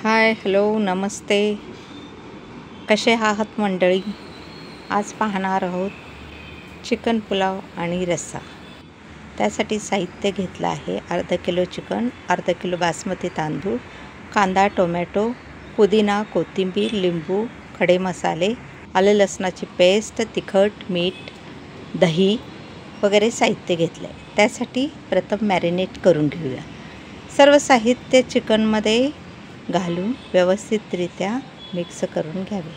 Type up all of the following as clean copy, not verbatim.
Hi hello नमस्ते. कसे आहात मंडळी? आज पाहणार आहोत चिकन पुलाव आणि रस्सा. त्यासाठी साहित्य घेतलं आहे अर्धा किलो चिकन, अर्धा किलो बासमती तांदूळ, कांदा, टोमॅटो, पुदिना, कोथिंबीर, लिंबू, खडे मसाले, आलं लसणाची पेस्ट, तिखट, मीठ, दही वगैरे साहित्य घेतलं आहे. त्यासाठी प्रथम मॅरिनेट करून घेऊया. सर्व साहित्य चिकनमध्ये घालून व्यवस्थितरित्या मिक्स करून घ्यावे.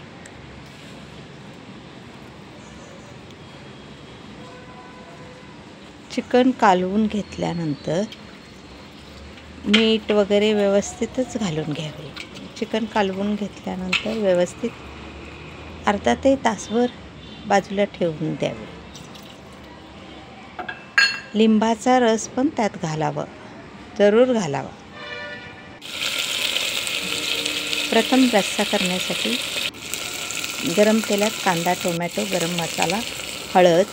चिकन कालवून घेतल्यानंतर मीठ वगैरे व्यवस्थितच घालून घ्यावे. चिकन कालवून घेतल्यानंतर व्यवस्थित अर्धा ते तासभर बाजूला ठेवून द्यावे. लिंबाचा रस पण त्यात घालावा, जरूर घालावा. प्रथम रस्सा करण्यासाठी गरम तेलात कांदा, टोमॅटो, गरम मसाला, हळद,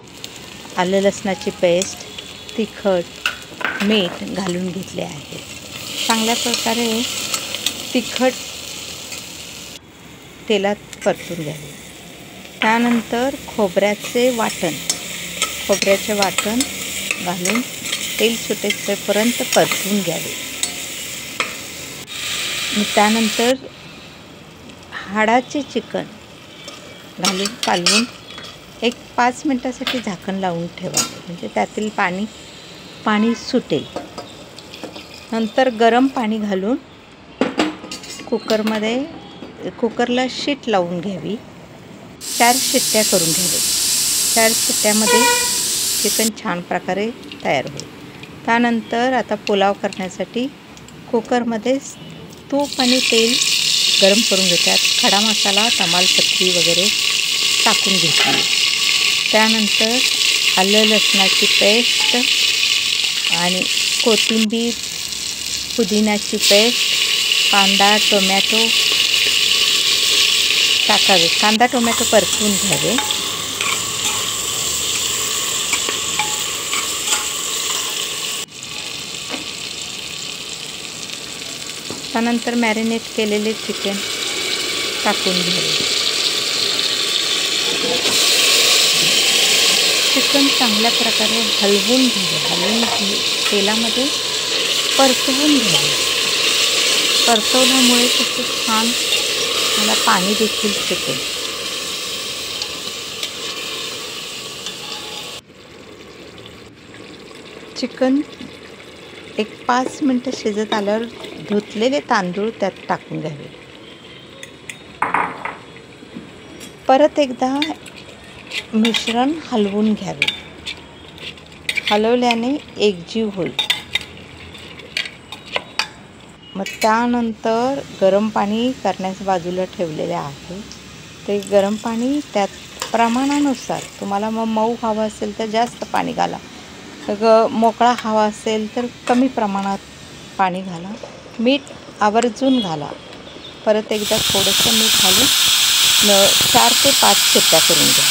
आलं लसणाची पेस्ट, तिखट, मीठ घालून घेतले आहे. चांगल्या प्रकारे तिखट तेलात परतून घ्यावे. त्यानंतर खोबऱ्याचे वाटण घालून तेल सुटेपर्यंत परतून घ्यावे. त्यानंतर हाडाचे चिकन घालून कालवून 5 मिनटासाठी झाकण लावून ठेवावे, म्हणजे त्यातील पाणी सुटेल. नंतर गरम पाणी घालून कुकरला शीट लावून घ्यावी. 4 शिट्ट्या करून घ्यावे. 4 शिट्ट्यामध्ये चिकन छान प्रकारे तयार होईल. त्यानंतर आता पुलाव करण्यासाठी कुकरमध्ये तूप आणि तेल गरम करून घेतात. खडा मसाला, तमालपत्री वगैरे टाकून घेतली. त्यानंतर आलं लसणाची पेस्ट आणि कोथिंबीर, पुदिन्याची पेस्ट, कांदा, टोमॅटो टाकावे. कांदा टोमॅटो परतून घ्यावे. त्यानंतर मॅरिनेट केलेले चिकन टाकून घ्यावे. चिकन चांगल्या प्रकारे हलवून तेलामध्ये परतवून घ्यावे. परतवल्यामुळे खूप छान मला पाणी देखील सुटेल. चिकन 5 मिनटं शिजत आल्यावर धुतलेले तांदूळ त्यात टाकून घ्यावे. परत एकदा मिश्रण हलवून घ्यावे. हलवल्याने एकजीव होईल. मग त्यानंतर गरम पाणी करण्यास बाजूला ठेवलेले आहे. ते गरम पाणी त्यात प्रमाणानुसार, तुम्हाला मग मऊ हवं असेल तर जास्त पाणी घाला, मोकळा हवा असेल तर कमी प्रमाणात पाणी घाला. मीठ आवर्जून घाला. परत एकदा थोडंसं मीठ घालून 4 ते 5 शिट्ट्या करून घ्या.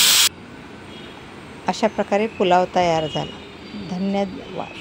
अशा प्रकारे पुलाव तयार झाला. धन्यवाद.